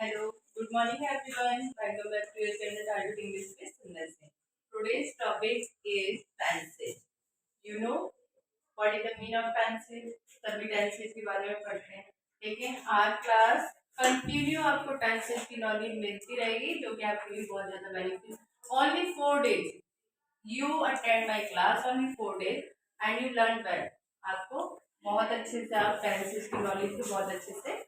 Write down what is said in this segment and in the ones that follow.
Hello, good morning everyone. Welcome back to your channel Target English with Sundar Singh. Today's topic is tenses. You know what is the meaning of tenses? सभी tenses के बारे में पढ़ते हैं. लेकिन our class continue आपको tenses की knowledge मिलती रहेगी जो कि आपके लिए बहुत ज़्यादा benefit. Only 4 days you attend my class, only 4 days and you learn well. आपको बहुत अच्छे से आप tenses की नॉलेज को बहुत अच्छे से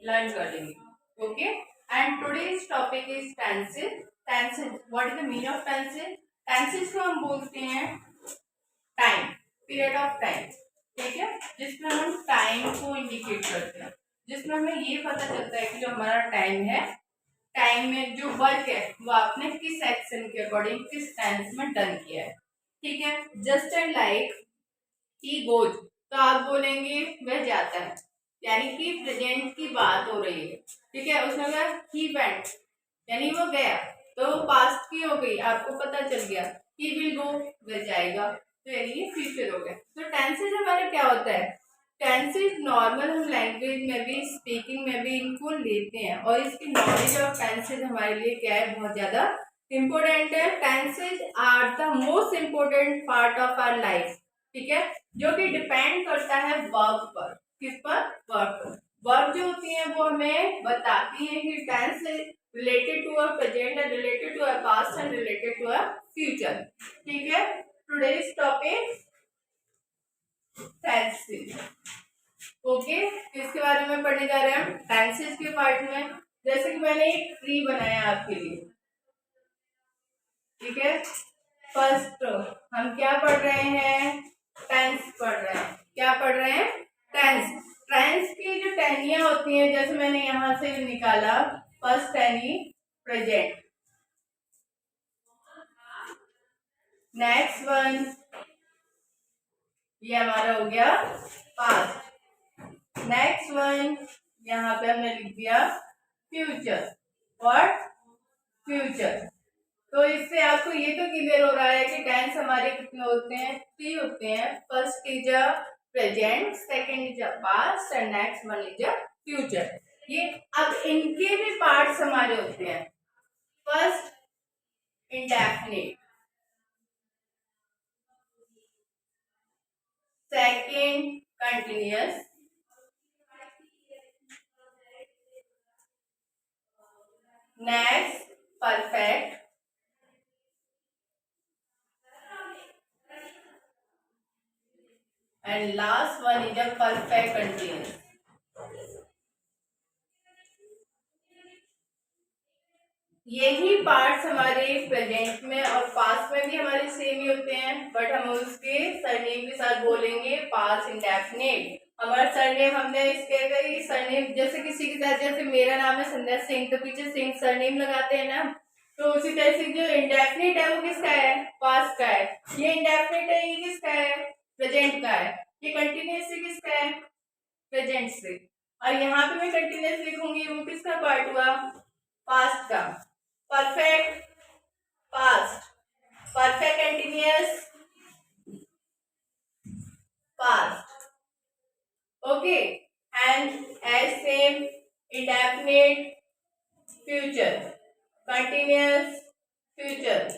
लर्न कर लेंगे. Okay, and today's topic is tenses. Tenses, what is the meaning of tenses? Tenses को हम बोलते हैं टाइम, पीरियड ऑफ टाइम. ठीक है, जिसमें हम टाइम को इंडिकेट करते हैं, जिसमें हमें ये पता चलता है कि जो हमारा टाइम है, टाइम में जो वर्क है वो आपने किस एक्शन के अकॉर्डिंग किस टेंस में डन किया है. ठीक है, just and like he goes, तो आप बोलेंगे वह जाता है, यानी कि प्रेजेंट की बात हो रही है. ठीक है, उसने कहा ही वेंट, यानी वो गया, तो पास्ट की हो गई, आपको पता चल गया. ही विल गो, वह जाएगा, तो यानी ये फ्यूचर हो गया. तो टेंसेज हमारे क्या होता है? टेंसेज नॉर्मल हम लैंग्वेज में भी, स्पीकिंग में भी इनको लेते हैं, और इसकी नॉलेज ऑफ टेंसेज हमारे लिए क्या है, बहुत ज्यादा इम्पोर्टेंट है. Tenses are the most important part of our life. ठीक है, जो कि डिपेंड करता है वर्क पर. किस पर? वर्क पर. वर्क जो होती है वो हमें बताती है कि tense related to a present and related to a past and related to a future. ठीक है, टुडेज टॉपिक टेंसेस. ओके, किसके बारे में पढ़ने जा रहे हैं हम? टेंसेस के पार्ट में. जैसे कि मैंने एक ट्री बनाया आपके लिए. ठीक है, फर्स्ट हम क्या पढ़ रहे हैं? टेंस पढ़ रहे हैं. क्या पढ़ रहे हैं? टेंस. टेंस की जो टेनियां होती हैं, जैसे मैंने यहां से निकाला, फर्स्ट टेनी प्रेजेंट, नेक्स्ट वन ये हमारा हो गया पास्ट, नेक्स्ट वन यहाँ पे हमने लिख दिया फ्यूचर. व्हाट? फ्यूचर. तो इससे आपको ये तो क्लियर हो रहा है कि टेंस हमारे कितने होते हैं? 3 होते हैं. First is a present, second is a past and next one is a future. ये अब इनके भी पार्ट्स हमारे होते हैं. First indefinite, second continuous, next perfect, and last one is a perfect continuous. यही पार्ट्स हमारे प्रेजेंट में और पास्ट में भी हमारे सेम ही होते हैं, बट हम उसके सरनेम के साथ बोलेंगे पास्ट इंडेफिनिट. हमारा सरनेम हमने इसके सरनेम, जैसे किसी के साथ, जैसे मेरा नाम है संध्या सिंह, तो पीछे सिंह सरनेम लगाते हैं ना. तो उसी तरह से जो इंडेफिनिट है वो किसका है? पास्ट का है. ये इंडेफिनिट है, ये किसका है? प्रेजेंट का है. ये कंटिन्यूस से किसका है? प्रेजेंट से. और यहाँ पे मैं कंटिन्यूस लिखूंगी, वो किसका पार्ट हुआ? पास्ट का. Perfect past, perfect continuous past. Okay, and as same indefinite future, continuous future,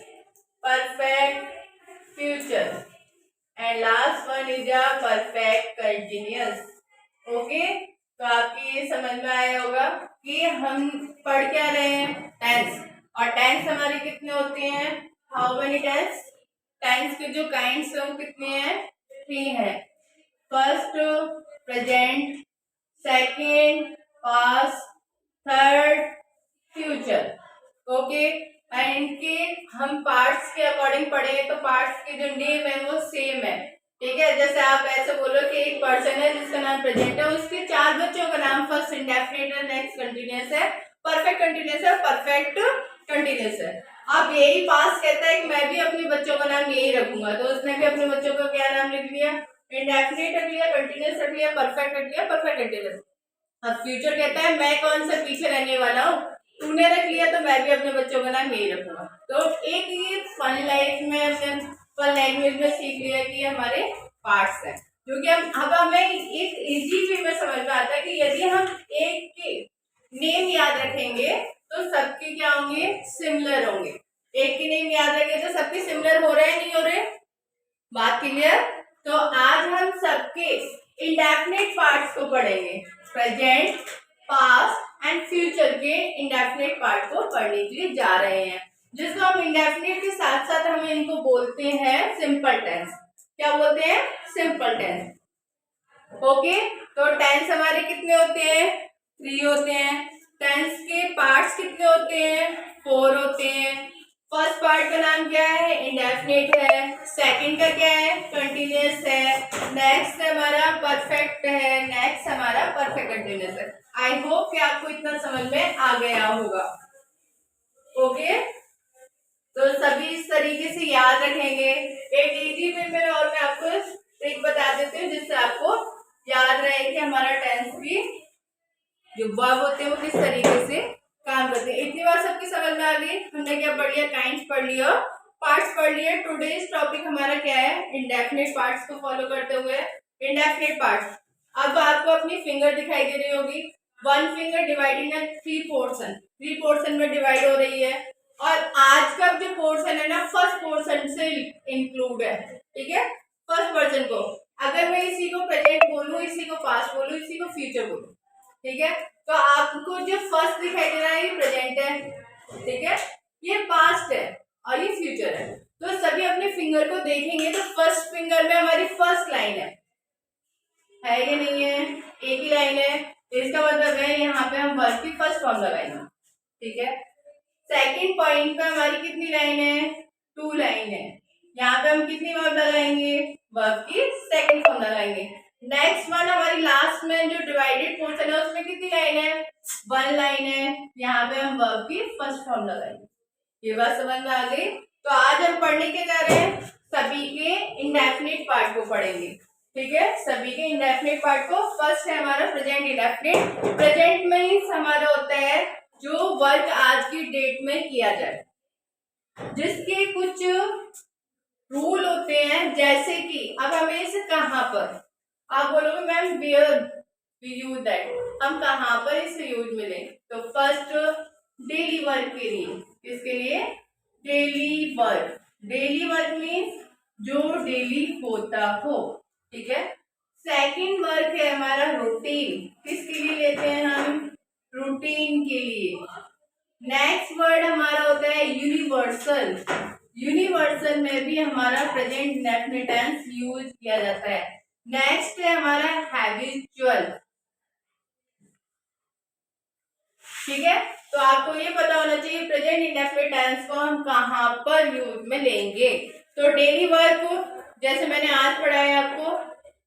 perfect future, and last one is a perfect continuous. Okay, तो आपकी ये समझ में आया होगा कि हम पढ़ क्या रहे हैं? टेंस. और टेंस हमारे कितने होते हैं? How many tense? टेंस के जो काइंड्स हैं वो कितने हैं? 3 हैं. First present, second past, third future. Okay, and इनके हम पार्ट्स के अकॉर्डिंग पढ़ेंगे, तो पार्ट्स के जो नेम है वो सेम है. ठीक है, जैसे आप ऐसे बोलो कि एक पर्सन है जिसका नाम प्रेजेंट है, उसके 4 बच्चों का नाम फर्स्ट इंडेफिनिट है, नेक्स्ट कंटिन्यूअस है, परफेक्ट कंटिन्यूअस है, परफेक्ट कंटिन्यूअस है. अब यही पास्ट कहता है कि मैं भी अपने बच्चों का नाम यही रखूंगा, तो उसने भी अपने बच्चों का क्या नाम लिख लिया? इंडेफिनिट रख लिया, कंटिन्यूअस रख लिया, परफेक्ट रख लिया, परफेक्ट कंटिन्यूअस. अब फ्यूचर कहता है मैं कौन सा पीछे रहने वाला हूँ, तूने रख लिया तो मैं भी अपने बच्चों का नाम यही रखूंगा. तो एक ये फन लाइफ में हमने फन लैंग्वेज में सीख लिया कि हमारे पार्ट्स हैं, जो कि अब हमें एक इजी वे में समझ में आता है कि यदि हम एक के नेम याद रखेंगे तो सबके क्या होंगे, सिमिलर होंगे। एक के नेम याद रखेंगे तो सबके सिमिलर हो रहे हैं, नहीं हो रहे, बात क्लियर। तो आज हम सबके इंडेफिनिट पार्ट्स को पढ़ेंगे, प्रेजेंट, पास्ट एंड फ्यूचर के इंडेफिनिट पार्ट को पढ़ने के लिए जा रहे हैं, जिसको हम इंडेफिनिट के साथ साथ हम इनको बोलते हैं सिंपल टेंस। क्या बोलते हैं, सिंपल टेंस। ओके, तो टेंस हमारे कितने होते हैं, 3 होते हैं। टेंस के पार्ट्स कितने होते हैं, 4 होते हैं। फर्स्ट पार्ट का नाम क्या है, इंडेफिनिट है। सेकंड का क्या है, कंटिन्यूअस है। नेक्स्ट हमारा परफेक्ट है। नेक्स्ट हमारा परफेक्ट कंटिन्यूअस है। आई होप कि आपको इतना समझ में आ गया होगा। ओके, तो सभी इस तरीके से याद रखेंगे। एक इजी वे में और मैं आपको ट्रिक बता देती हूँ जिससे आपको याद रहे कि हमारा टेंस की जो वर्ब होते हैं वो किस तरीके से काम करते हैं। इतनी बार सबकी समझ में आ गई। हमने क्या पढ़ लिया, काइंड्स पढ़ लिया, पार्ट्स पढ़ लिए। टुडेज टॉपिक हमारा क्या है, इंडेफिनिट पार्ट्स को फॉलो करते हुए इंडेफिनिट पार्ट्स। अब आपको अपनी फिंगर दिखाई दे रही होगी, 1 फिंगर डिवाइडिंग इन 3 पोर्शन, 3 पोर्शन में डिवाइड हो रही है। और आज का जो पोर्शन है ना, फर्स्ट पोर्शन से इंक्लूड है, ठीक है। फर्स्ट पर्सन को अगर मैं इसी को प्रेजेंट बोलूं, इसी को पास्ट बोलूं, इसी को फ्यूचर बोलूं, ठीक है, तो आपको जो फर्स्ट दिखाई दे रहा है ये प्रेजेंट है, ठीक है, ये पास्ट है और ये फ्यूचर है। तो सभी अपने फिंगर को देखेंगे तो फर्स्ट फिंगर में हमारी फर्स्ट लाइन है कि नहीं है, एक ही लाइन है। इसका मतलब है यहाँ पे हम वर्ब की फर्स्ट फॉर्म लगाएंगे, ठीक है। सेकंड पॉइंट पे हमारी कितनी लाइन है, 2 लाइन है। यहाँ पे हम कितनी वर्ब लगाएंगे, वर्ब की सेकंड फॉर्म लगाएंगे। नेक्स्ट वन हमारी लास्ट में जो डिवाइडेड पोर्शन है उसमें कितनी लाइन है, 1 लाइन है। यहाँ पे हम वर्ब की फर्स्ट फॉर्म लगाएंगे। ये बात समझ में आ गई। तो आज हम पढ़ने के जा रहे हैं सभी के इंडेफिनिट पार्ट को पढ़ेंगे, ठीक है, सभी के इंडेफिनिट पार्ट को। फर्स्ट है हमारा प्रेजेंट इंडेफिनिट। प्रेजेंट मींस हमारा होता है जो वर्क आज की डेट में किया जाए, जिसके कुछ रूल होते हैं, जैसे कि अब हमें इसे कहाँ पर, आप बोलोगे ma'am where we use that, हम कहाँ पर इसे यूज मिले। तो फर्स्ट डेली वर्क के लिए, किसके लिए, daily work. Daily work means जो डेली होता हो, ठीक है। सेकंड वर्क है हमारा रूटीन, किसके लिए लेते हैं हम, रूटीन के लिए। नेक्स्ट वर्ड हमारा होता है यूनिवर्सल। यूनिवर्सल में भी हमारा प्रेजेंट इंडेफिनिट टेंस यूज किया जाता है। नेक्स्ट है हमारा हैबिचुअल, ठीक है। तो आपको ये पता होना चाहिए प्रेजेंट इंडेफिनिट टेंस को हम कहाँ पर यूज में लेंगे। तो डेली वर्क जैसे मैंने आज पढ़ाया आपको,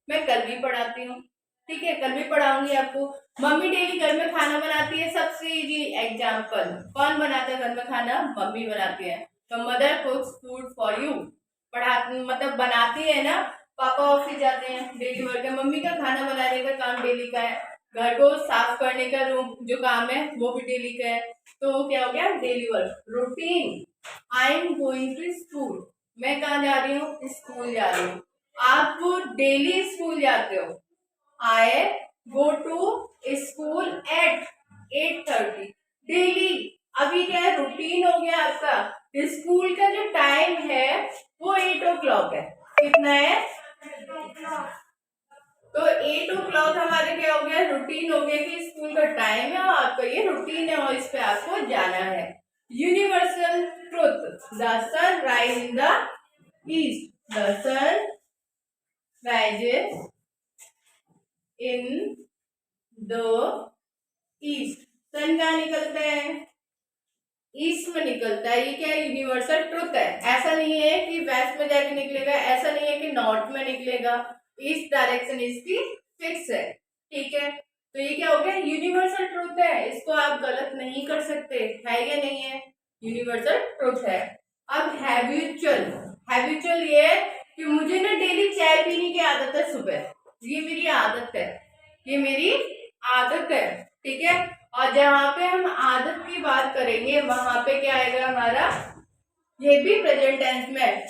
मैं कल भी पढ़ाती हूँ, ठीक है, कल भी पढ़ाऊंगी आपको। मम्मी डेली घर में खाना बनाती है, सबसे इजी एग्जाम्पल, कौन बनाता है घर में खाना, मम्मी बनाती है। तो मदर कुक्स फूड फॉर यू, मतलब बनाती है ना। पापा ऑफिस जाते हैं, डेली वर्क है, मम्मी का खाना बनाने का काम डेली का है। घर को साफ करने का जो काम है वो भी डेली का है। तो क्या हो गया, daily work. Routine, I am going to school, मैं कहाँ जा रही हूँ, स्कूल जा रही हूँ। आप डेली स्कूल जाते हो, I go to school at 8:30, daily. अभी क्या है, रूटीन हो गया आपका। स्कूल का जो टाइम है वो 8 o'clock है, कितना है, तो 8 o'clock हमारे क्या हो गया, रूटीन हो गया कि स्कूल का टाइम है और आपका ये रूटीन है और इस पे आपको जाना है। Universal truth, the sun rise in the east, the sun rises in the east. Sun कहाँ निकलता है, ईस्ट में निकलता है। ये क्या है, यूनिवर्सल ट्रुथ है। ऐसा नहीं है कि वेस्ट में जाके निकलेगा, ऐसा नहीं है कि नॉर्थ में निकलेगा, ईस्ट डायरेक्शन इसकी फिक्स है, ठीक है। तो ये क्या हो गया, यूनिवर्सल ट्रुथ है, इसको आप गलत नहीं कर सकते, है या नहीं है, यूनिवर्सल ट्रुथ है। अब हैबिचुअल, हैबिचुअल ये है कि मुझे ना डेली चाय पीने की आदत है सुबह, ये मेरी आदत है, ये मेरी आदत है, ठीक है। और जहाँ पे हम आदत की बात करेंगे वहां पे क्या आएगा हमारा, ये भी प्रेजेंट टेंस में,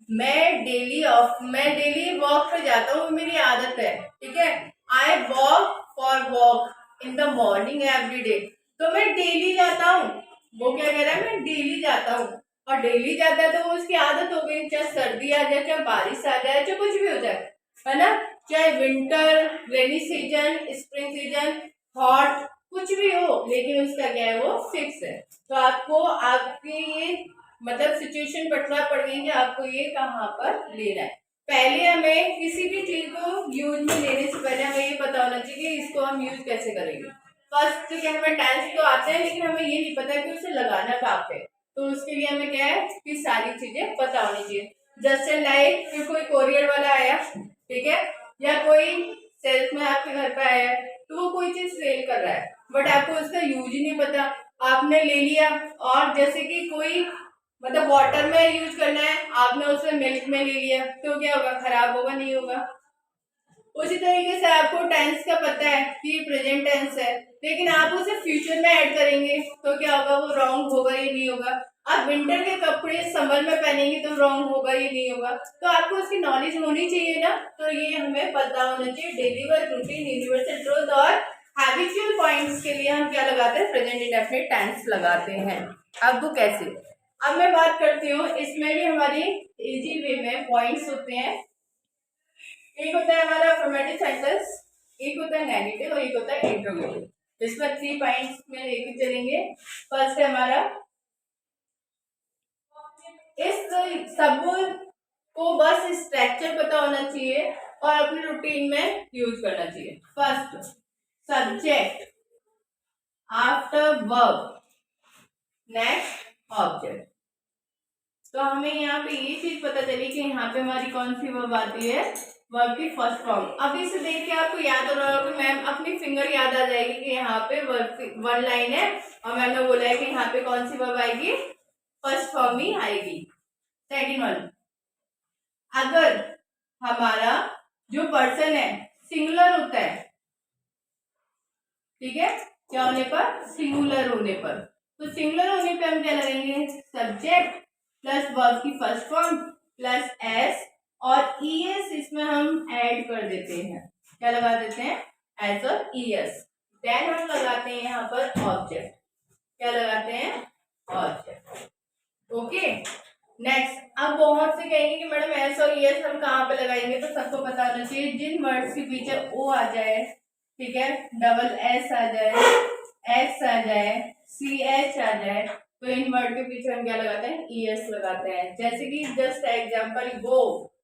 मैं डेली वॉक पे जाता हूँ, मेरी आदत है, ठीक है। I walk for walk, in the morning every day, तो मैं डेली जाता हूँ। वो क्या कह रहा है, मैं डेली जाता हूँ। और डेली जाता है तो वो उसकी आदत हो गई, चाहे सर्दी आ जाए, चाहे बारिश आ जाए, चाहे कुछ भी हो जाए, है ना, चाहे winter, rainy season, spring season, hot, कुछ भी हो, लेकिन उसका क्या है, वो फिक्स है। तो आपको आपकी ये मतलब सिचुएशन बटना पड़ गई कि आपको ये कहाँ पर लेना है। पहले हमें किसी भी चीज को यूज में लेने से पहले हमें ये पता होना चाहिए कि इसको हम यूज कैसे करेंगे। फर्स्ट क्या, हमें टेंस तो आते हैं, लेकिन हमें ये नहीं पता कि उसे लगाना कहाँ पे। तो उसके लिए हमें क्या है कि सारी चीजें पता होनी चाहिए। जस्ट लाइक कि कोई कोरियर वाला आया, ठीक है, या कोई सेल्समैन आपके घर पे आया है, तो वो कोई चीज सेल कर रहा है, बट आपको उसका यूज ही नहीं पता, आपने ले लिया। और जैसे कि कोई मतलब वाटर में यूज करना है, आपने उसे मिल्क में ले लिया, तो क्या होगा, खराब होगा, नहीं होगा। उसी तरीके से आपको टेंस का पता है कि ये प्रेजेंट टेंस है, लेकिन आप उसे फ्यूचर में ऐड करेंगे तो क्या होगा, वो रॉन्ग होगा या नहीं होगा। आप विंटर के कपड़े समर में पहनेंगे तो रॉन्ग होगा या नहीं होगा। तो आपको उसकी नॉलेज होनी चाहिए ना, तो ये हमें पता होना चाहिए। Daily work routine, universal truth और हैबिचुअल पॉइंट्स के लिए हम क्या लगाते हैं, प्रेजेंट इंडेफिनिट टेंस लगाते हैं। अब वो कैसे, अब मैं बात करती हूँ, इसमें भी हमारी इजी वे में पॉइंट्स होते हैं। एक होता है हमारा अफर्मेटिव सेंटेंस, एक होता है नेगेटिव और एक होता है इंट्रोगेटिव। इसमें 3 पॉइंट्स में लेके चलेंगे। फर्स्ट है हमारा, इस सब को बस स्ट्रक्चर पता होना चाहिए और अपने रूटीन में यूज करना चाहिए। First, subject after verb, next object. तो हमें यहाँ पे ये चीज पता चली कि यहाँ पे हमारी कौन सी वर्ब आती है, वर्ब की फर्स्ट फॉर्म। अब इसे देख के आपको याद हो रहा होगा कि मैम अपनी फिंगर याद आ जाएगी कि यहाँ पे वर्ब वन लाइन है और मैम ने बोला है कि यहाँ पे कौन सी वर्ब आएगी, फर्स्ट फॉर्म ही आएगी। सेकंड वन, अगर हमारा जो पर्सन है सिंगुलर होता है, ठीक है, क्या होने पर, सिंगुलर होने पर, तो सिंगुलर होने पे हम क्या लगाएंगे, सब्जेक्ट प्लस वर्ब की फर्स्ट फॉर्म प्लस एस, और ईएस इसमें हम ऐड कर देते हैं, क्या लगा देते हैं, एस और ईएस। देन हम लगाते हैं यहाँ पर ऑब्जेक्ट, क्या लगाते हैं, ऑब्जेक्ट। ओके, नेक्स्ट, अब बहुत से कहेंगे कि मैडम एस और ईएस हम कहाँ पे लगाएंगे, तो सबको पता होना चाहिए जिन वर्ड्स के पीछे ओ आ जाए, ठीक है, डबल एस आ जाए, एस आ जाए, सी एच आ जाए, तो इन वर्ड के पीछे हम क्या लगाते हैं, ईएस लगाते हैं। जैसे कि जस्ट एग्जांपल गो,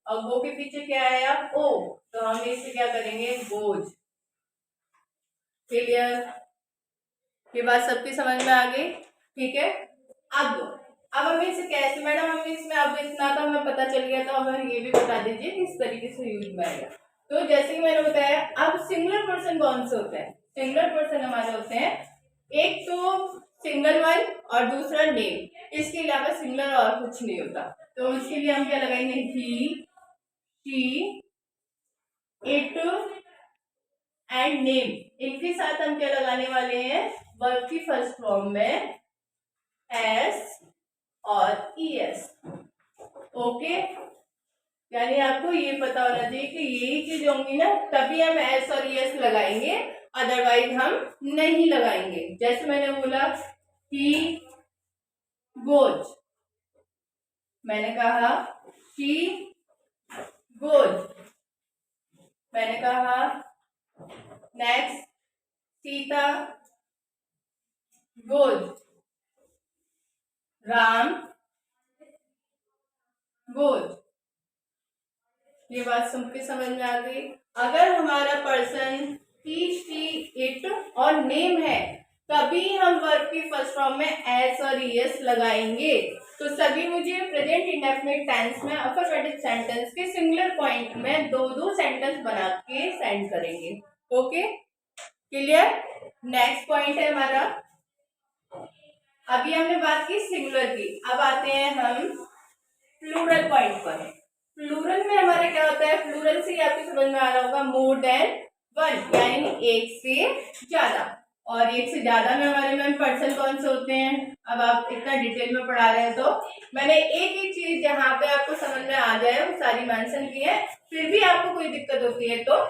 और गो के पीछे क्या आया, ओ, तो हम इसे क्या करेंगे, गोज। क्लियर, ये बात सबकी समझ में आ गई, ठीक है। अब हमें इसे कैसे, मैडम हमें इसमें अब इतना तो हमें पता चल गया, तो अब हमें ये भी बता दीजिए किस तरीके से यूज में आएगा। तो जैसे कि मैंने बताया, अब सिंगुलर पर्सन कौन से होते हैं, सिंगुलर पर्सन हमारे होते हैं, एक तो सिंगल वन और दूसरा नेम, इसके अलावा सिंगुलर और कुछ नहीं होता। तो उसके लिए हम क्या लगाएंगे, ही, शी, इट एंड नेम, इनके साथ हम क्या लगाने वाले हैं, वर्ब की फर्स्ट फॉर्म में एस और ईएस। ओके, यानी आपको ये पता होना चाहिए कि यही चीज होंगी ना, तभी हम एस और ईएस लगाएंगे, अदरवाइज हम नहीं लगाएंगे। जैसे मैंने बोला ही गोज, मैंने कहा ही गोज, मैंने कहा next Sita goes, Ram goes. ये बात सबके समझ में आ गई। अगर हमारा पर्सन ही, शी, इट और नेम है, तभी हम वर्ब की फर्स्ट फॉर्म में एस और ईएस लगाएंगे। तो सभी मुझे प्रेजेंट इंडेफिनिट टेंस में अफर्मेटिव सेंटेंस के सिंगुलर पॉइंट में दो दो सेंटेंस बना के सेंड करेंगे। Okay, clear. नेक्स्ट पॉइंट है हमारा, अभी हमने बात की सिंगुलर की, अब आते हैं हम प्लूरल पॉइंट पर। प्लूरल में हमारा क्या होता है, प्लूरल से आपको समझ में आ रहा होगा, मोर देन वन, यानी एक से ज्यादा। और एक से ज्यादा में हमारे में पर्सन कौन से होते हैं, अब आप इतना डिटेल में पढ़ा रहे हैं तो मैंने एक एक चीज जहाँ पे आपको समझ में आ जाए वो सारी मेंशन की है। फिर भी आपको कोई दिक्कत होती है तो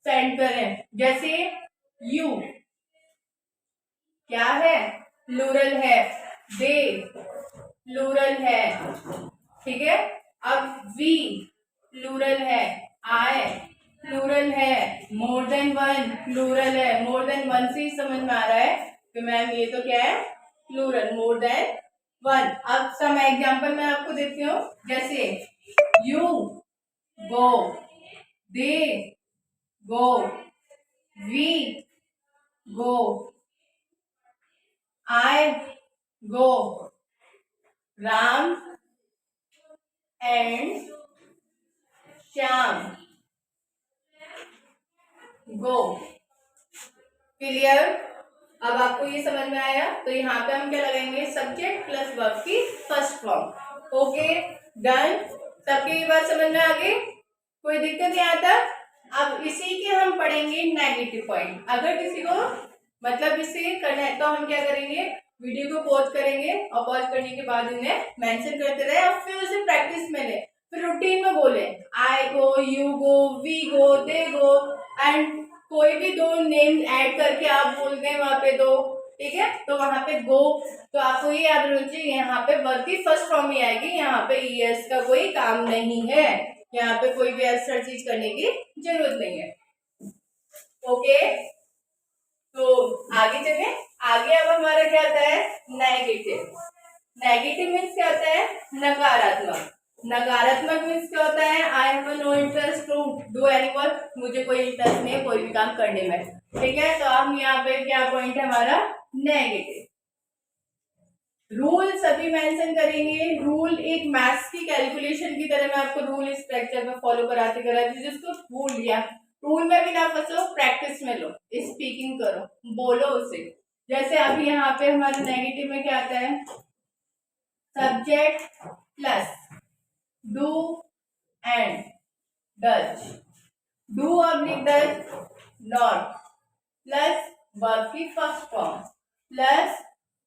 सेंड करें। जैसे यू, क्या है, प्लूरल है। दे प्लूरल है, ठीक है। अब वी प्लूरल है, आई प्लूरल है, मोर देन वन प्लूरल है। मोर देन वन से ही समझ में आ रहा है कि मैम ये तो क्या है, प्लूरल, मोर देन वन। अब सम एग्जांपल मैं आपको देती हूँ, जैसे you go, they go, we go, I go, Ram and Shyam go. Clear? अब आपको ये समझ में आया? तो यहाँ पे हम क्या लगाएंगे, सब्जेक्ट प्लस वर्ब की फर्स्ट फॉर्म। Okay, done. सबकी ये बात समझ में आ गई? कोई दिक्कत यहाँ तक? अब इसी के हम पढ़ेंगे नेगेटिव पॉइंट। अगर किसी को मतलब इसे करना है तो हम क्या करेंगे, वीडियो को पॉज करेंगे और पॉज करने के बाद इन्हें मेंशन करते रहे और फिर उसे प्रैक्टिस में ले, फिर रूटीन में बोले, I go, you go, we go, they go, and कोई भी दो नेम ऐड करके आप बोल दें वहां पे दो, ठीक है। तो वहां पे गो, तो आपको ये याद रखना चाहिए यहाँ पे वर्ब की फर्स्ट फॉर्म ही आएगी, यहाँ पे ईएस का कोई काम नहीं है, यहाँ पे कोई भी ऐसा चीज करने की जरूरत नहीं है। ओके, तो आगे चले। आगे अब हमारा क्या आता है, नेगेटिव। नेगेटिव मीन्स क्या होता है, नकारात्मक। नकारात्मक मीन्स क्या होता है, I have no interest to do any work, मुझे कोई इंटरेस्ट नहीं है कोई भी काम करने में, ठीक है। तो हम यहाँ पे क्या पॉइंट है हमारा, नेगेटिव। रूल सभी मेंशन करेंगे। रूल एक मैथ्स की कैलकुलेशन की तरह मैं आपको रूल इस लेक्चर में फॉलो कराते कराते जिसको भूल लिया, रूल में भी ना फंसो, प्रैक्टिस में लो, स्पीकिंग करो, बोलो उसे। जैसे अभी यहाँ पे हमारे नेगेटिव में क्या आता है, subject plus do and does, do oblique does, not plus verb की फर्स्ट फॉर्म प्लस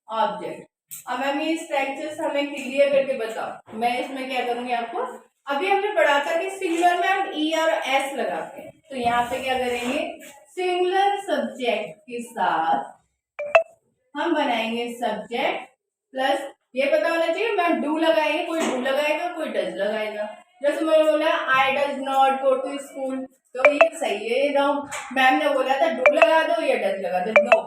ऑब्जेक्ट। अब मैम ये स्ट्रक्चर्स हमें क्लियर करके बताओ। मैं इसमें क्या करूंगी आपको, अभी हमने पढ़ा था कि सिंगुलर में हम ई और एस लगाते हैं, तो यहाँ पे क्या करेंगे, सिंगुलर सब्जेक्ट के साथ हम बनाएंगे सब्जेक्ट प्लस, ये पता होना चाहिए मैं डू लगाएंगे, कोई डू लगाएगा कोई डज लगाएगा। जैसे मैंने बोला I does not go to school, तो ये सही है, रॉन्ग। मैम ने बोला था डू लगा दो या डज लगा दो, नो।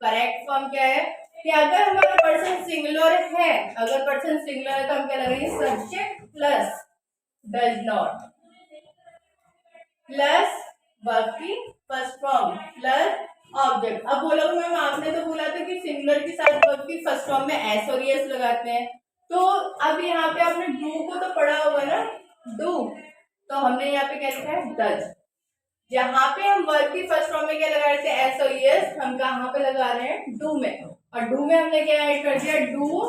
करेक्ट फॉर्म क्या है कि अगर हमारा पर्सन सिंगुलर है, अगर पर्सन सिंगुलर है तो हम क्या लगाएंगे, subject plus does not plus verb की फर्स्ट फॉर्म प्लस ऑब्जेक्ट। अब बोलोगे मैम आपने तो बोला था कि सिंगुलर के साथ वर्ब की फर्स्ट फॉर्म में एस और एस लगाते हैं, तो अब यहाँ पे आपने डू को तो पढ़ा होगा ना, डू, तो हमने यहाँ पे क्या लिखा है, डज। जहाँ पे हम वर्ब की फर्स्ट फॉर्म में क्या लगा रहे थे, एस और एस, हम कहाँ पे लगा रहे हैं, डू में, और डू में हमने क्या ऐड कर दिया, डू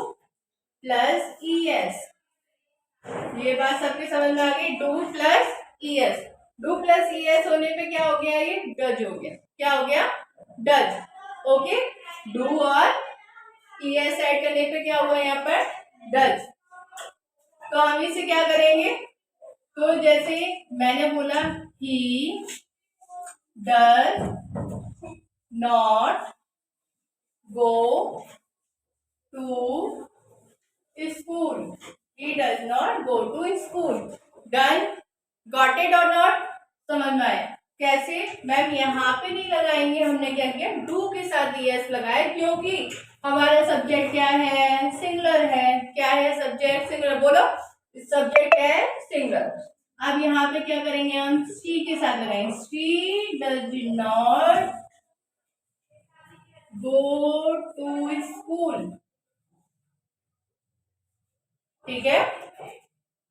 प्लस ई एस। ये बात सबके समझ में आ गई, do plus E S. Do plus E S होने पे क्या हो गया, ये डज हो गया। क्या हो गया, डज। ओके, डू और ई एस ऐड करने पे क्या हुआ यहाँ पर, डज। तो हम इसे क्या करेंगे, तो जैसे मैंने बोला he does not go to school, he does not go to school. Done? Got it or not? समझ में आया? कैसे मैम, यहाँ पे नहीं लगाएंगे, हमने क्या किया, डू के साथ yes लगाए, क्योंकि हमारा सब्जेक्ट क्या है, सिंगुलर है। क्या है सब्जेक्ट, सिंगुलर, बोलो सब्जेक्ट है सिंगुलर। अब यहाँ पे क्या करेंगे, हम सी के साथ लगाएंगे, she does not go to school, ठीक है।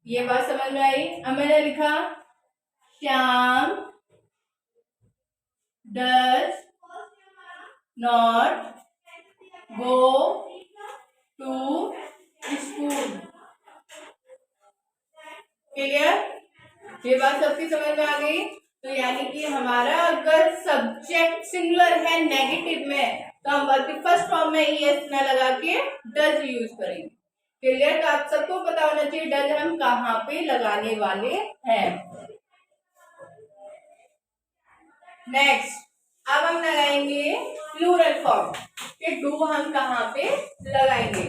ये बात समझ में आई। अब मैंने लिखा Shyam does not go to school, clear? ये बात सबकी समझ में आ गई। तो यानी कि हमारा अगर सब्जेक्ट सिंगुलर है नेगेटिव में, तो हम वर्ब की फर्स्ट फॉर्म में एस न लगा के डज यूज करेंगे। क्लियर? तो आप सबको पता होना चाहिए डज हम कहाँ पे लगाने वाले हैं। नेक्स्ट, अब हम लगाएंगे प्लूरल फॉर्म कि डू हम कहाँ पे लगाएंगे।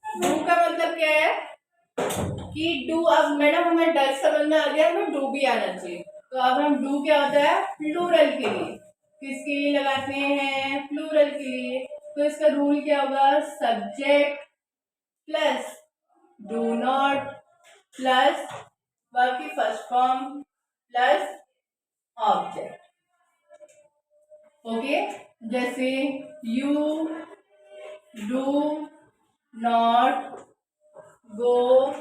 डू का मतलब क्या है कि डू, अब मैडम हमें डच समझ में आ गया, हमें डू भी आना चाहिए। तो अब हम डू क्या होता है प्लूरल के लिए, किसके लिए लगाते हैं प्लूरल के लिए। तो इसका रूल क्या होगा, subject plus do not plus verb की first form plus object. Okay, जैसे you do not go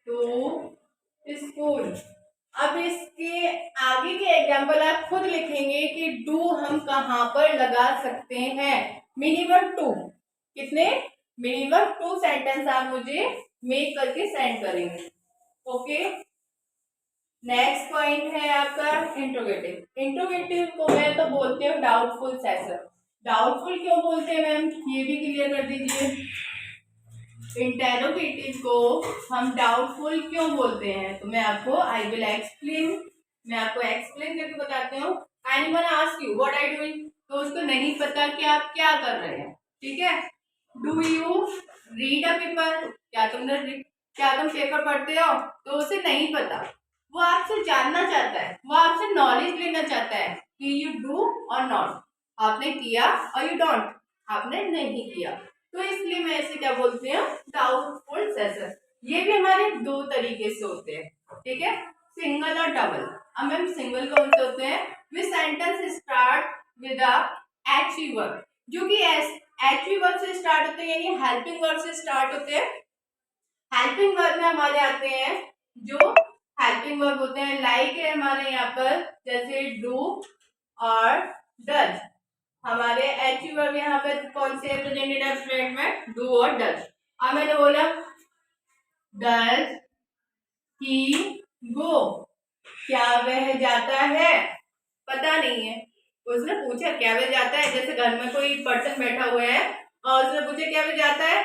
to school. अब इसके आगे के एग्जाम्पल आप खुद लिखेंगे कि डू हम कहाँ पर लगा सकते हैं। मिनिमम 2, कितने, मिनिमम 2 सेंटेंस आप मुझे मेक करके सेंड करेंगे। ओके, नेक्स्ट पॉइंट है आपका इंट्रोगेटिव। इंट्रोगेटिव को मैं तो बोलती हूँ डाउटफुल सेशन। डाउटफुल क्यों बोलते हैं मैम, ये भी क्लियर कर दीजिए। इंटेरोगेटिव को हम डाउटफुल क्यों बोलते हैं, तो मैं आपको आई विल एक्सप्लेन, मैं आपको एक्सप्लेन करके बताती हूँ। Anyone ask you what are you doing, तो उसको नहीं पता कि आप क्या कर रहे हैं, ठीक है। Do you read a paper, क्या तुम पेपर पढ़ते हो, तो उसे नहीं पता, वो आपसे जानना चाहता है, वो आपसे नॉलेज लेना चाहता है कि यू डू और नॉट, आपने किया और यू डोंट, आपने नहीं किया। तो इसलिए मैं इसे क्या बोलते हैं डाउटफुल सेशन। ये भी हमारे 2 तरीके से होते हैं, ठीक है, सिंगल और डबल। अब मैम सिंगल कौन से होते हैं, वे sentence start with a HV verb, जो कि एचवी वर्ब से स्टार्ट होते हैं, यानी हेल्पिंग वर्ब से स्टार्ट होते हैं। हेल्पिंग वर्ब में हमारे आते हैं जो हेल्पिंग वर्ब होते हैं, लाइक है हमारे यहाँ पर जैसे डू और डज। हमारे एचवी वर्ब यहाँ पे कौन से प्रेजेंटेड एब्स्ट्रैक्ट में, डू और डज। अब मैंने बोला डज ही गो, क्या वह जाता है, पता नहीं है, उसने पूछा क्या वह जाता है। जैसे घर में कोई पर्सन बैठा हुआ है और उसने पूछा क्या वह जाता है,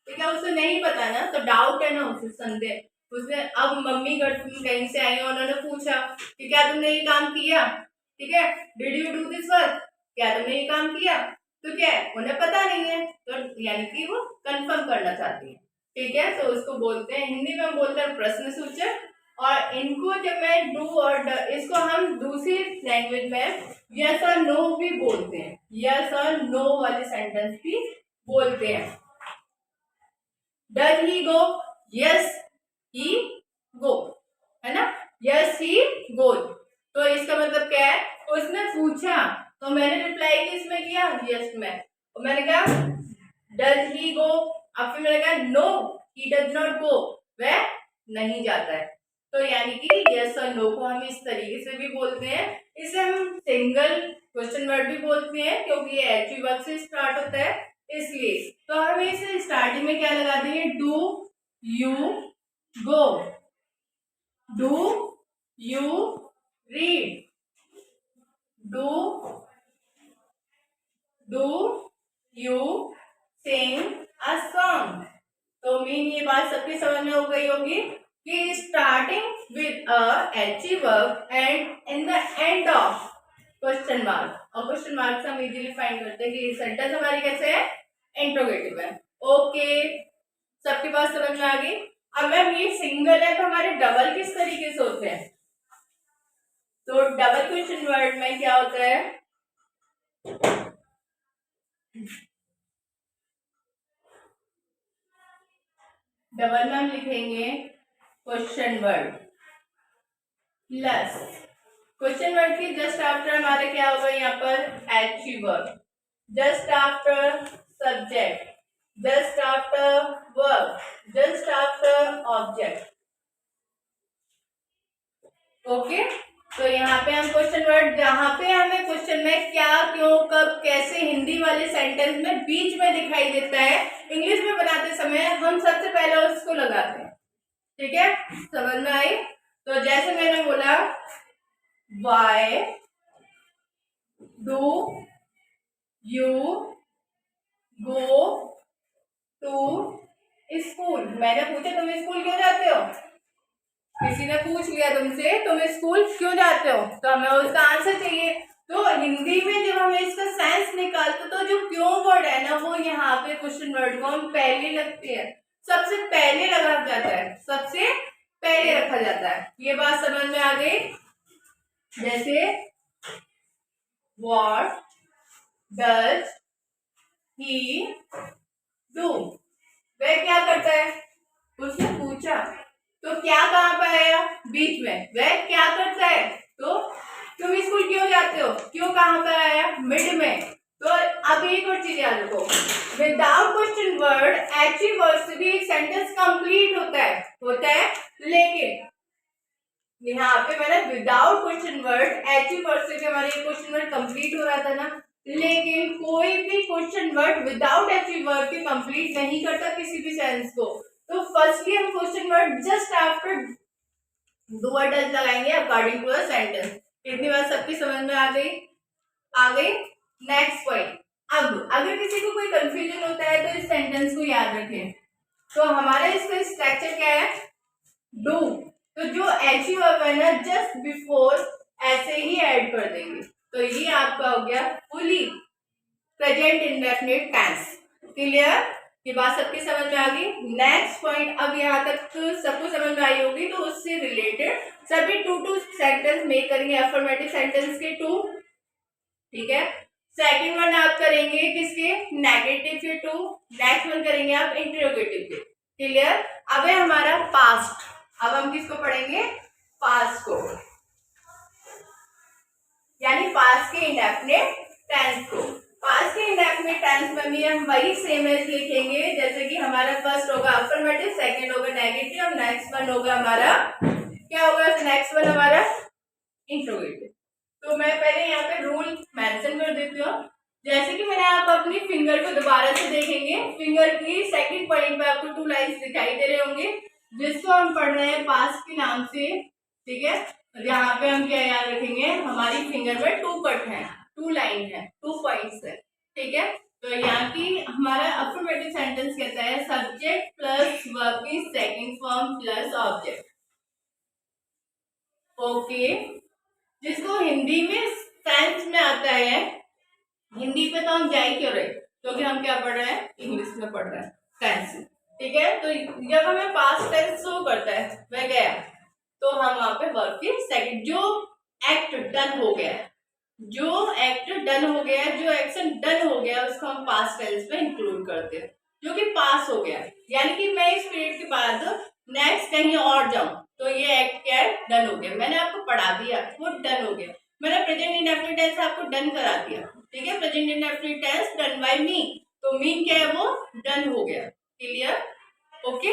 ठीक है, उसे नहीं पता ना, तो डाउट है ना, उसे संदेह। उसने, अब मम्मी घर कहीं से आई, उन्होंने पूछा कि क्या तुमने ये काम किया, ठीक है, did you do this work, क्या तुमने ये काम किया, तो क्या है, उन्हें पता नहीं है, तो यानी कि वो कंफर्म करना चाहती है, ठीक है। तो उसको बोलते हैं, हिंदी में हम बोलते हैं प्रश्न सूचक। और इनको जब मैं डू और इसको हम दूसरी लैंग्वेज में यस और नो भी बोलते हैं, यस और नो वाले सेंटेंस भी बोलते हैं। Does he go, yes he गो, है ना, यस ही गोज। तो इसका मतलब क्या है, उसने पूछा तो मैंने रिप्लाई किसमें किया, यस में, और मैंने कहा डज ही गो, अब फिर मैंने कहा no he does not go, वह नहीं जाता है। तो यानी कि यस और नो को हम इस तरीके से भी बोलते हैं। इसे हम सिंगल क्वेश्चन वर्ड भी बोलते हैं क्योंकि ये एचवी वर्ब से स्टार्ट होता है, इसलिए। तो हम इसे स्टार्टिंग में क्या लगा देंगे, do you go, do you read, do you sing a song. तो मीन ये बात सबकी समझ में हो गई होगी कि starting with a HV verb and in the end of question mark, और क्वेश्चन मार्क से हम इजीली फाइंड करते हैं कि सेंटेंस हमारी कैसे है, इंट्रोगेटिव है। ओके, सबके पास समझ में आ गई। अब मैम ये सिंगल है, तो हमारे डबल किस तरीके से होते हैं, तो डबल क्वेश्चन वर्ड में क्या होता है, डबल में हम लिखेंगे question word plus question word की जस्ट आफ्टर हमारे क्या होगा, यहाँ पर HV verb, just after subject, just after verb, just after object. Okay, तो यहाँ पे हम क्वेश्चन वर्ड, जहां पे हमें क्वेश्चन में क्या क्यों कब कैसे हिंदी वाले सेंटेंस में बीच में दिखाई देता है, इंग्लिश में बनाते समय हम सबसे पहले उसको लगाते हैं, ठीक है, समझ में आई। तो जैसे मैंने बोला why do you go to school, मैंने पूछा तुम स्कूल क्यों जाते हो, किसी ने पूछ लिया तुमसे तुम स्कूल क्यों जाते हो, तो हमें उसका आंसर चाहिए। तो हिंदी में जब हमें इसका सेंस निकालते तो जो क्यों वर्ड है ना वो यहाँ पे क्वेश्चन वर्ड को हम पहले लगते हैं, सबसे पहले लगा जाता है, सबसे पहले रखा जाता है। ये बात समझ में आ गई? जैसे व्हाट डज ही डू, वह क्या करता है, उसने पूछा, तो क्या कहाँ पर आया, बीच में, वह क्या करता है, तो तुम स्कूल क्यों जाते हो, क्यों कहाँ पर आया, मिड में। तो अब एक और चीज याद रखो, without question word actual word से भी एक सेंटेंस कंप्लीट होता है, लेकिन यहाँ पे मैंने without question word actual word से भी हमारे क्वेश्चन वर्ड कंप्लीट हो रहा था ना, लेकिन कोई भी question word without actual word के कंप्लीट नहीं करता किसी भी सेंस को। तो फर्स्टली हम question word just after do और डज लगाएंगे अकॉर्डिंग टू द सेंटेंस। इतनी बात सबकी समझ में आ गई। नेक्स्ट पॉइंट, अब अगर किसी को कोई कंफ्यूजन होता है तो इस सेंटेंस को याद रखें। तो हमारा इसका स्ट्रक्चर क्या है, डू, तो जो एच वर्ब है ना जस्ट बिफोर ऐसे ही ऐड कर देंगे, तो ये आपका हो गया fully present indefinite tense. Clear? ये बात सबकी समझ में आ गई। नेक्स्ट पॉइंट, अब यहाँ तक सबको समझ में आई होगी, तो उससे रिलेटेड सभी टू सेंटेंस मेक करेंगे, अफर्मेटिव सेंटेंस के टू, ठीक है। सेकंड वन आप करेंगे किसके, नेगेटिव के टू, नेक्स्ट वन करेंगे आप इंटरोगेटिव के। क्लियर? अब है हमारा पास्ट, अब हम किसको पढ़ेंगे, पास्ट को, यानी पास्ट के इंडेफिनिट टेंस को। पास्ट के इंडेफिनिट टेंस में भी हम वही सेम एज लिखेंगे, जैसे कि हमारा फर्स्ट होगा अफर्मेटिव, सेकंड होगा नेगेटिव, और नेक्स्ट वन होगा हमारा क्या होगा, नेक्स्ट वन हमारा इंट्रोगेटिव। तो मैं पहले यहाँ पे रूल मेंशन कर देती हूँ, जैसे कि मैंने आप अपनी फिंगर को दोबारा से देखेंगे, फिंगर की सेकंड पॉइंट पे आपको टू लाइंस दिखाई दे रहे होंगे, जिसको हम पढ़ रहे हैं पास्ट के नाम से, ठीक है। यहाँ पे हम क्या याद रखेंगे, हमारी फिंगर में टू कट है, टू लाइन है, टू पॉइंट्स है, ठीक है। तो यहाँ की हमारा अफर्मेटिव सेंटेंस कहता है सब्जेक्ट प्लस वर्ब की second form plus object, okay. जिसको हिंदी में सेंस में आता है, हिंदी पे तो हम जा ही क्यों रहे, क्योंकि हम क्या पढ़ रहे हैं, इंग्लिश में पढ़ रहे हैं टेंस, ठीक है। तो जब हमें पास्ट टेंस शो करता है वह गया, तो हम वहां पे वर्ब की सेकंड, जो एक्ट डन हो गया, जो एक्ट डन हो गया, जो एक्शन डन हो गया, उसको हम पास्ट टेंस में इंक्लूड करते हैं, जो कि पास हो गया। यानी कि मैं इस पीरियड के बाद नेक्स्ट कहीं और जाऊं, तो ये एक्ट क्या है, डन हो गया, मैंने आपको पढ़ा दिया, वो डन हो गया। मैंने प्रेजेंट इंडेफिनिट टेंस आपको डन करा दिया, ठीक है, present indefinite tense done by me, तो मीन क्या है, वो डन हो गया। Clear? Okay.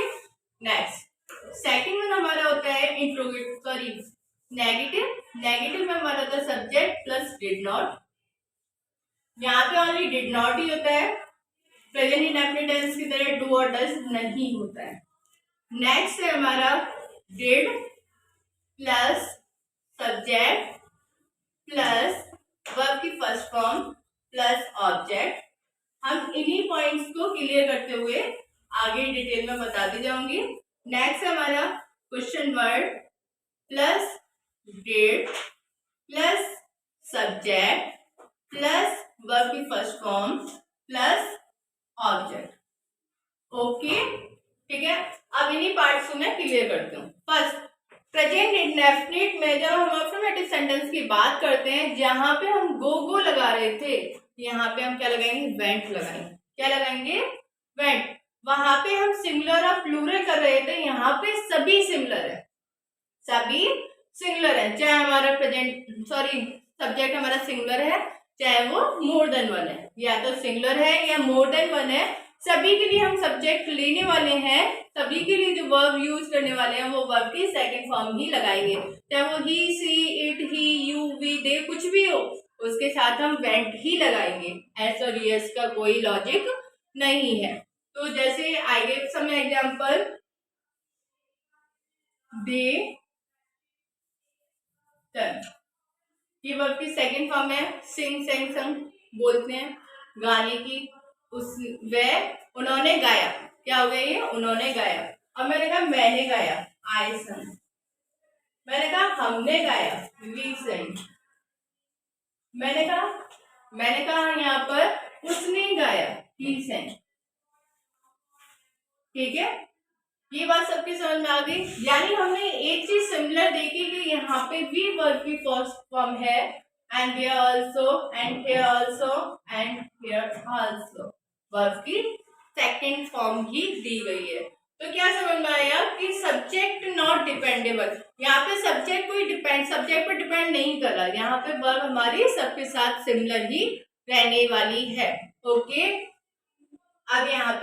Next second one हमारा होता है इंट्रोगेटिव, सॉरी नेगेटिव, नेगेटिव में हमारा होता है सब्जेक्ट प्लस डिड नॉट, यहाँ पे ओनली डिड नॉट ही होता है, प्रेजेंट इंडेफिनिट टेंस की तरह डू और डज नहीं होता है। नेक्स्ट है हमारा did plus subject plus verb की फर्स्ट फॉर्म प्लस ऑब्जेक्ट। हम इन्हीं पॉइंट्स को क्लियर करते हुए आगे डिटेल में बताती जाऊंगी। नेक्स्ट हमारा question word plus did plus subject plus verb की first form plus object, okay, ठीक है। अब इन्हीं पार्ट्स को मैं क्लियर करती हूँ। फर्स्ट, प्रेजेंट इंडेफिनिट में जब हम अफर्मेटिव सेंटेंस की बात करते हैं, जहां पे हम गो लगा रहे थे, यहाँ पे हम क्या लगाएंगे, वेंट लगाएंगे। क्या लगाएंगे, वेंट। वहां पे हम सिंगुलर और प्लूरल कर रहे थे, यहाँ पे सभी सिंगुलर है, सभी सिंगुलर है, चाहे हमारा प्रेजेंट सॉरी सब्जेक्ट हमारा सिंगुलर है, चाहे वो मोर देन वन है, या तो सिंगुलर है या मोर देन वन है, सभी के लिए हम सब्जेक्ट लेने वाले हैं, सभी के लिए जो वर्ब यूज करने वाले हैं वो वर्ब की सेकंड फॉर्म ही लगाएंगे, चाहे वो ही, सी, इट, ही, यू, वी, दे कुछ भी हो, उसके साथ हम वेंट ही लगाएंगे। एस और यस का कोई लॉजिक नहीं है। तो जैसे I give some example, they done, ये वर्ब की सेकंड फॉर्म है, सिंग, सेंग, संग बोलते हैं, गाने की, उस वह, उन्होंने गाया, क्या हो गया ये, उन्होंने गाया। अब मैंने कहा मैंने गाया, आई संग, मैंने कहा हमने गाया, वी संग, मैंने कहा यहाँ पर उसने गाया, he sang। ठीक है, ये बात सबकी समझ में आ गई। यानी हमने एक चीज सिमिलर देखी कि यहाँ पे भी वर्ब की फर्स्ट फॉर्म है, and here also, and here also, and here also verb की सेकंड फॉर्म ही दी गई है। तो क्या समझ में आया कि सब्जेक्ट नॉट डिपेंडेबल, यहाँ पे सब्जेक्ट सब्जेक्ट पर डिपेंड नहीं कर रहा, यहाँ पे वर्ब हमारी सबके साथ सिमिलर ही रहने वाली है। ओके, अब यहाँ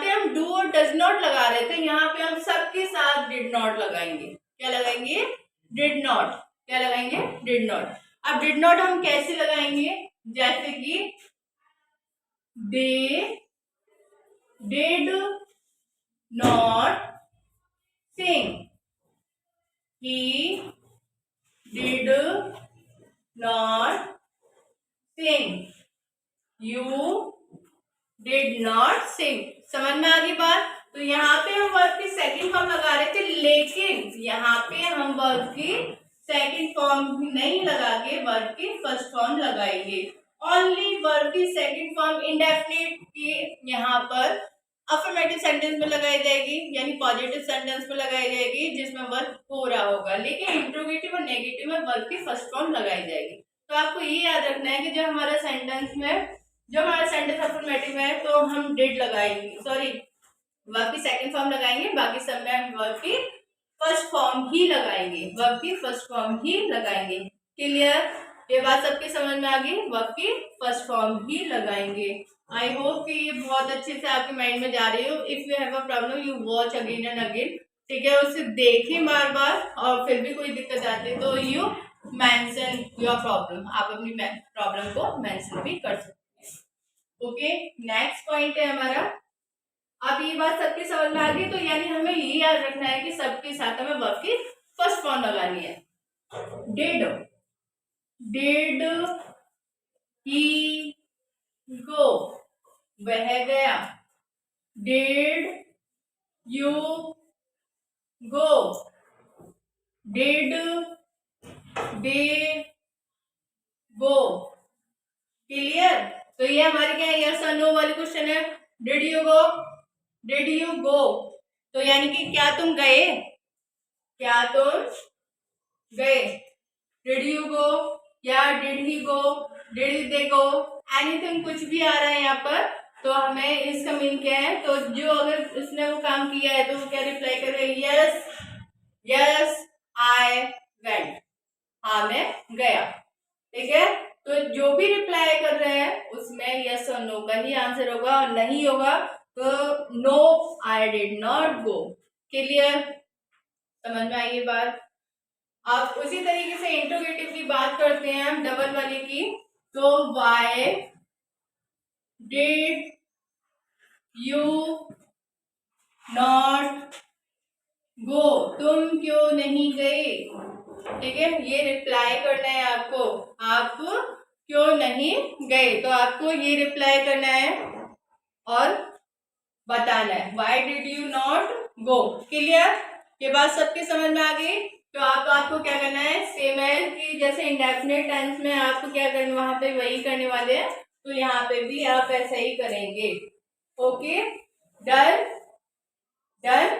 पे हम डू और डज नॉट लगा रहे थे, यहाँ पे हम सबके साथ डिड नॉट लगाएंगे। क्या लगाएंगे? Did not. क्या लगाएंगे? Did not. अब डिड नॉट हम कैसे लगाएंगे? जैसे कि they did not sing, he did not sing, you did not sing. समझ में आ गई बात? तो यहाँ पे हम वर्ब की सेकंड फॉर्म लगा रहे थे, लेकिन यहाँ पे हम वर्ब की सेकंड फॉर्म नहीं लगा के वर्ब की फर्स्ट फॉर्म लगाएंगे। ओनली वर्ब की सेकंड फॉर्म इंडेफिनिट की यहाँ पर अफर्मेटिव सेंटेंस में लगाई जाएगी, यानी पॉजिटिव सेंटेंस में लगाई जाएगी जिसमें वर्ब हो रहा होगा, लेकिन इंट्रोगेटिव और नेगेटिव में वर्ब की फर्स्ट फॉर्म लगाई जाएगी। तो आपको ये याद रखना है कि जब हमारा सेंटेंस अफर्मेटिव है तो हम डिड लगाएंगे, सॉरी वर्ब की सेकंड फॉर्म लगाएंगे, बाकी सब में हम वर्ब की फर्स्ट फॉर्म ही लगाएंगे, वर्ब की फर्स्ट फॉर्म ही लगाएंगे। क्लियर? ये बात सबकी समझ में आ गई, वर्ब की फर्स्ट फॉर्म ही लगाएंगे। आई होप कि ये बहुत अच्छे से आपके माइंड में जा रही हो। If you have a problem you watch again and again, ठीक है, उसे देखिए बार बार, और फिर भी कोई दिक्कत आती है तो यू मेंशन योर प्रॉब्लम, आप अपनी प्रॉब्लम को मेंशन भी कर सकते हैं। ओके, नेक्स्ट पॉइंट है हमारा। अब ये बात सबकी समझ में आ गई, तो यानी हमें ये याद रखना है कि सबके साथ हमें वर्ब की फर्स्ट फॉर्म लगानी है। डिड ही गो, वह गया। Did you go, did they go. Clear? तो ये हमारे क्या है, यस और नो वाले क्वेश्चन है। Did you go, did you go, तो यानी कि क्या तुम गए, क्या तुम गए। डिड यू गो या did he go, did they go, anything कुछ भी आ रहा है यहाँ पर, तो हमें इसका मीन क्या है, तो जो अगर उसने वो काम किया है तो वो क्या रिप्लाई कर रहे हैं, यस यस आई वेंट, हाँ मैं गया। ठीक है, तो जो भी रिप्लाई कर रहे हैं उसमें यस और नो का ही आंसर होगा, और नहीं होगा तो no I did not go. Clear? समझ में आई ये बात? अब उसी तरीके से इंट्रोगेटिव की बात करते हैं हम, डबल वाले की। तो why did you not go, तुम क्यों नहीं गए। ठीक है, ये रिप्लाई करना है आपको, आप क्यों नहीं गए, तो आपको ये रिप्लाई करना है और बताना है why did you not go. Clear? ये बात सबके समझ में आ गई? तो आपको क्या करना है, सेम है कि जैसे इंडेफिनिट टेंस में आपको क्या करना, वहां पे वही करने वाले हैं, तो यहाँ पे भी आप ऐसा ही करेंगे। Okay, done done